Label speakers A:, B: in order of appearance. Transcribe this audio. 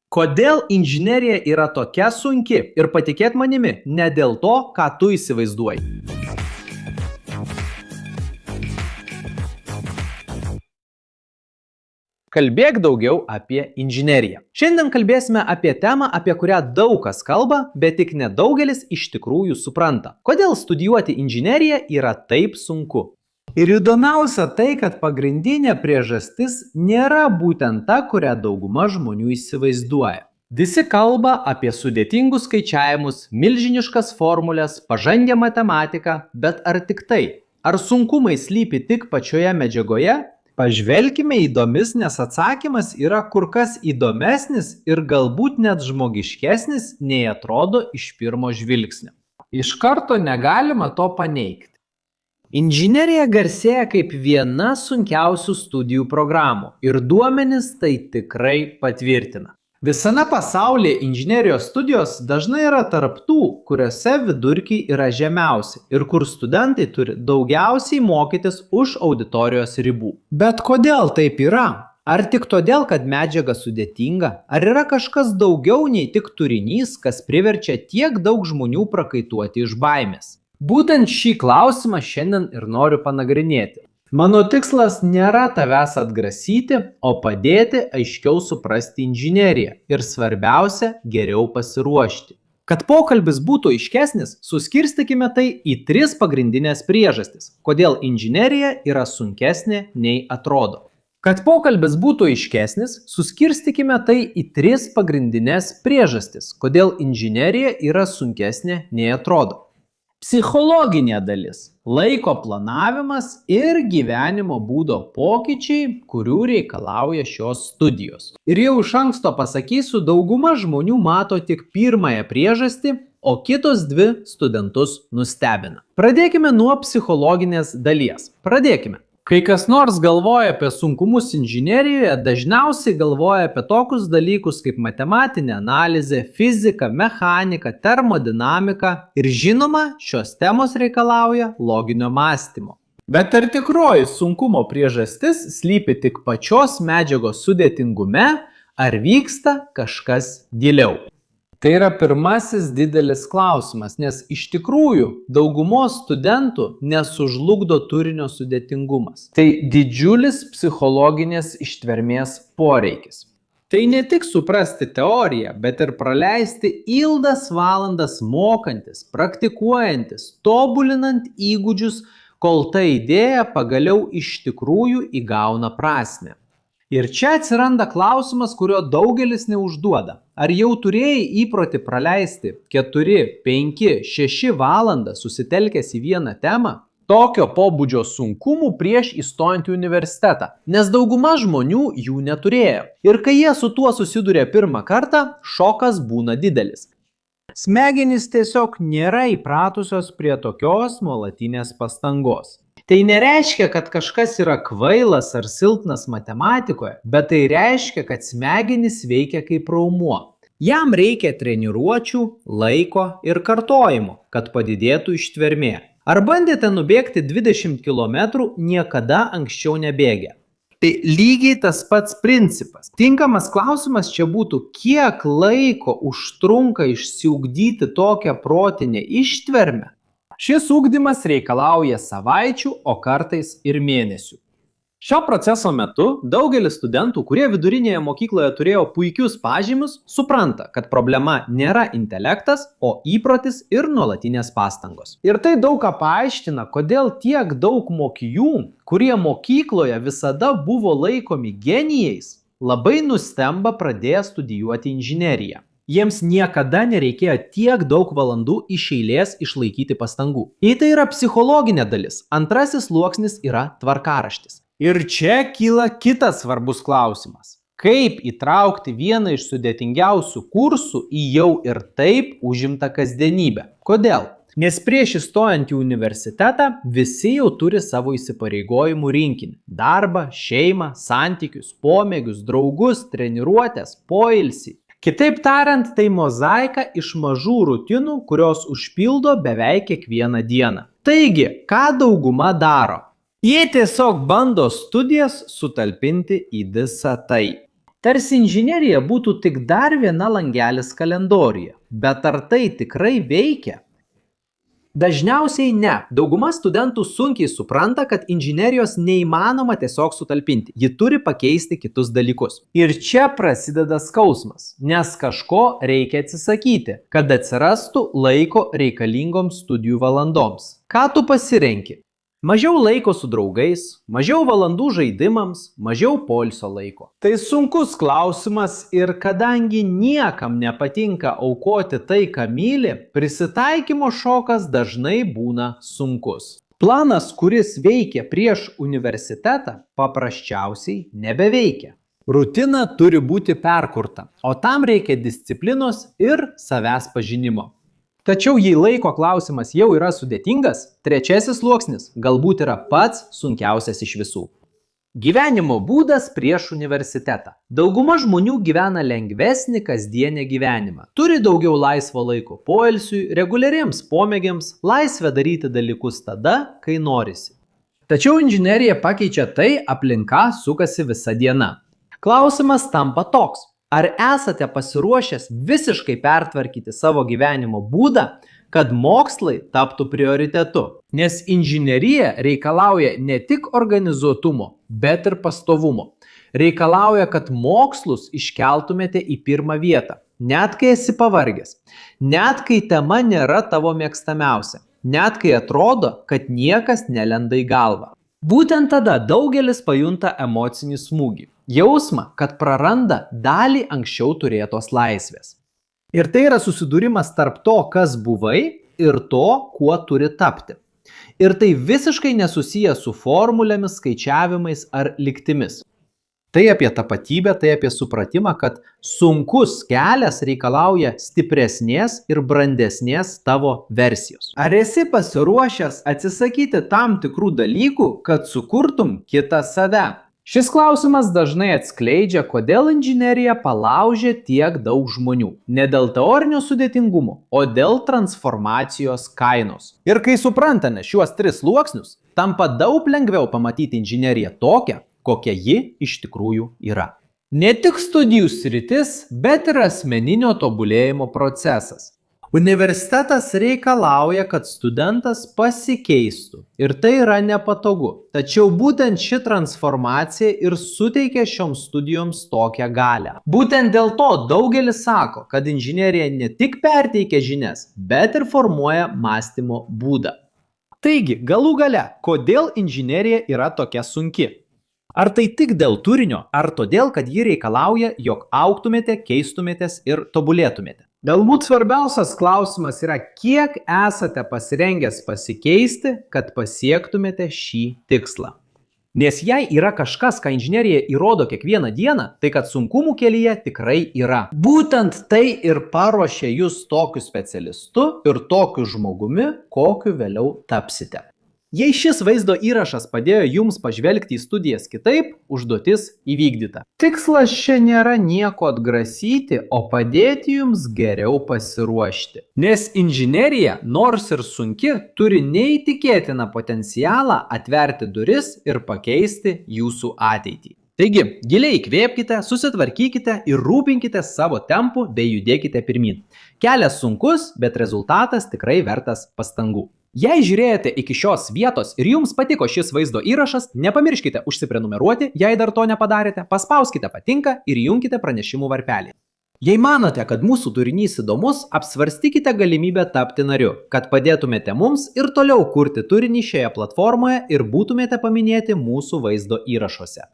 A: Kodėl inžinerija yra tokia sunki? Ir patikėk manimi, ne dėl to, ką tu įsivaizduoji. Kalbėk daugiau apie inžineriją. Šiandien kalbėsime apie temą, apie kurią daug kas kalba, bet tik nedaugelis iš tikrųjų supranta. Kodėl studijuoti inžineriją yra taip sunku? Ir įdomiausia tai, kad pagrindinė priežastis nėra būtent ta, kurią dauguma žmonių įsivaizduoja. Visi kalba apie sudėtingus skaičiavimus, milžiniškas formulės, pažangią matematiką, bet ar tik tai? Ar sunkumai slypi tik pačioje medžiagoje? Pažvelkime įdomis, nes atsakymas yra kur kas įdomesnis ir galbūt net žmogiškesnis, nei atrodo iš pirmo žvilgsnio. Iš karto negalima to paneigti. Inžinerija garsėja kaip viena sunkiausių studijų programų ir duomenys tai tikrai patvirtina. Visame pasaulyje inžinerijos studijos dažnai yra tarp tų, kuriuose vidurkiai yra žemiausi ir kur studentai turi daugiausiai mokytis už auditorijos ribų. Bet kodėl taip yra? Ar tik todėl, kad medžiaga sudėtinga? Ar yra kažkas daugiau nei tik turinys, kas priverčia tiek daug žmonių prakaituoti iš baimės? Būtent šį klausimą šiandien ir noriu panagrinėti. Mano tikslas nėra tavęs atgrasyti, o padėti aiškiau suprasti inžineriją ir svarbiausia, geriau pasiruošti. Kad pokalbis būtų aiškesnis, suskirstykime tai į 3 pagrindinės priežastis, kodėl inžinerija yra sunkesnė nei atrodo. Kad pokalbis būtų aiškesnis, suskirstykime tai į 3 pagrindinės priežastis, kodėl inžinerija yra sunkesnė nei atrodo. Psichologinė dalis – laiko planavimas ir gyvenimo būdo pokyčiai, kurių reikalauja šios studijos. Ir jau iš anksto pasakysiu, dauguma žmonių mato tik pirmąją priežastį, o kitos 2 studentus nustebina. Pradėkime nuo psichologinės dalies. Kai kas nors galvoja apie sunkumus inžinerijoje, dažniausiai galvoja apie tokius dalykus kaip matematinė analizė, fizika, mechanika, termodinamika ir žinoma, šios temos reikalauja loginio mąstymo. Bet ar tikroji sunkumo priežastis slypi tik pačios medžiagos sudėtingume, ar vyksta kažkas giliau? Tai yra pirmasis didelis klausimas, nes iš tikrųjų daugumos studentų nesužlugdo turinio sudėtingumas. Tai didžiulis psichologinės ištvermės poreikis. Tai ne tik suprasti teoriją, bet ir praleisti ilgas valandas mokantis, praktikuojantis, tobulinant įgūdžius, kol ta idėja pagaliau iš tikrųjų įgauna prasmę. Ir čia atsiranda klausimas, kurio daugelis neužduoda. Ar jau turėjai įprotį praleisti 4, 5, 6 valandas susitelkęs į vieną temą? Tokio pobūdžio sunkumų prieš įstojant į universitetą, nes dauguma žmonių jų neturėjo. Ir kai jie su tuo susiduria pirmą kartą, šokas būna didelis. Smegenys tiesiog nėra įpratusios prie tokios nuolatinės pastangos. Tai nereiškia, kad kažkas yra kvailas ar silpnas matematikoje, bet tai reiškia, kad smegenys veikia kaip raumuo. Jam reikia treniruočių, laiko ir kartojimo, kad padidėtų ištvermė. Ar bandėte nubėgti 20 km niekada anksčiau nebėgę? Tai lygiai tas pats principas. Tinkamas klausimas čia būtų, kiek laiko užtrunka išsiugdyti tokią protinę ištvermę? Šis ugdymas reikalauja savaičių, o kartais ir mėnesių. Šio proceso metu daugelis studentų, kurie vidurinėje mokykloje turėjo puikius pažymius, supranta, kad problema nėra intelektas, o įprotis ir nuolatinės pastangos. Ir tai daug ką paaiškina, kodėl tiek daug mokinių, kurie mokykloje visada buvo laikomi genijais, labai nustemba pradėję studijuoti inžineriją. Jiems niekada nereikėjo tiek daug valandų iš eilės išlaikyti pastangų. Jei tai yra psichologinė dalis, antrasis sluoksnis yra tvarkaraštis. Ir čia kyla kitas svarbus klausimas. Kaip įtraukti vieną iš sudėtingiausių kursų į jau ir taip užimtą kasdienybę? Kodėl? Nes prieš įstojant į universitetą visi jau turi savo įsipareigojimų rinkinį. Darbą, šeimą, santykius, pomėgius, draugus, treniruotes, poilsį. Kitaip tariant, tai mozaika iš mažų rutinų, kurios užpildo beveik kiekvieną dieną. Taigi, ką dauguma daro? Jie tiesiog bando studijas sutalpinti į visą tai. Tarsi inžinerija būtų tik dar viena langelis kalendoriuje. Bet ar tai tikrai veikia? Dažniausiai ne. Dauguma studentų sunkiai supranta, kad inžinerijos neįmanoma tiesiog sutalpinti. Ji turi pakeisti kitus dalykus. Ir čia prasideda skausmas, nes kažko reikia atsisakyti, kad atsirastų laiko reikalingoms studijų valandoms. Ką tu pasirenki? Mažiau laiko su draugais, mažiau valandų žaidimams, mažiau poilsio laiko. Tai sunkus klausimas ir kadangi niekam nepatinka aukoti tai, ką myli, prisitaikymo šokas dažnai būna sunkus. Planas, kuris veikia prieš universitetą, paprasčiausiai nebeveikia. Rutina turi būti perkurta, o tam reikia disciplinos ir savęs pažinimo. Tačiau jei laiko klausimas jau yra sudėtingas, trečiasis sluoksnis galbūt yra pats sunkiausias iš visų. Gyvenimo būdas prieš universitetą. Dauguma žmonių gyvena lengvesnį kasdienį gyvenimą. Turi daugiau laisvo laiko poilsiui, reguliariems pomėgiams, laisvę daryti dalykus tada, kai norisi. Tačiau inžinerija pakeičia tai, aplinka sukasi visą dieną. Klausimas tampa toks. Ar esate pasiruošęs visiškai pertvarkyti savo gyvenimo būdą, kad mokslai taptų prioritetu? Nes inžinerija reikalauja ne tik organizuotumo, bet ir pastovumo. Reikalauja, kad mokslus iškeltumėte į pirmą vietą, net kai esi pavargęs, net kai tema nėra tavo mėgstamiausia, net kai atrodo, kad niekas nelenda į galvą. Būtent tada daugelis pajunta emocinį smūgį. Jausmą, kad praranda dalį anksčiau turėtos laisvės. Ir tai yra susidūrimas tarp to, kas buvai, ir to, kuo turi tapti. Ir tai visiškai nesusiję su formulėmis, skaičiavimais ar lygtimis. Tai apie tapatybę, tai apie supratimą, kad sunkus kelias reikalauja stipresnės ir brandesnės tavo versijos. Ar esi pasiruošęs atsisakyti tam tikrų dalykų, kad sukurtum kitą save? Šis klausimas dažnai atskleidžia, kodėl inžinerija palaužė tiek daug žmonių. Ne dėl teorinio sudėtingumo, o dėl transformacijos kainos. Ir kai suprantame šiuos 3 sluoksnius, tampa daug lengviau pamatyti inžineriją tokią, kokia ji iš tikrųjų yra. Ne tik studijų sritis, bet ir asmeninio tobulėjimo procesas. Universitetas reikalauja, kad studentas pasikeistų ir tai yra nepatogu. Tačiau būtent ši transformacija ir suteikia šioms studijoms tokią galią. Būtent dėl to daugelis sako, kad inžinerija ne tik perteikia žinias, bet ir formuoja mąstymo būdą. Taigi, galų gale, kodėl inžinerija yra tokia sunki? Ar tai tik dėl turinio, ar todėl, kad ji reikalauja, jog augtumėte, keistumėtės ir tobulėtumėte? Galbūt svarbiausias klausimas yra, kiek esate pasirengęs pasikeisti, kad pasiektumėte šį tikslą. Nes jei yra kažkas, ką inžinerija įrodo kiekvieną dieną, tai kad sunkumų kelyje tikrai yra. Būtent tai ir paruošia jūs tokiu specialistu ir tokiu žmogumi, kokiu vėliau tapsite. Jei šis vaizdo įrašas padėjo jums pažvelgti į studijas kitaip, užduotis įvykdyta. Tikslas čia nėra nieko atgrasyti, o padėti jums geriau pasiruošti. Nes inžinerija, nors ir sunki, turi neįtikėtiną potencialą atverti duris ir pakeisti jūsų ateitį. Taigi, giliai įkvėpkite, susitvarkykite ir rūpinkite savo tempu bei judėkite pirmin. Kelias sunkus, bet rezultatas tikrai vertas pastangų. Jei žiūrėjote iki šios vietos ir jums patiko šis vaizdo įrašas, nepamirškite užsiprenumeruoti, jei dar to nepadarėte, paspauskite patinka ir įjunkite pranešimų varpelį. Jei manote, kad mūsų turinys įdomus, apsvarstykite galimybę tapti nariu, kad padėtumėte mums ir toliau kurti turinį šioje platformoje ir būtumėte paminėti mūsų vaizdo įrašuose.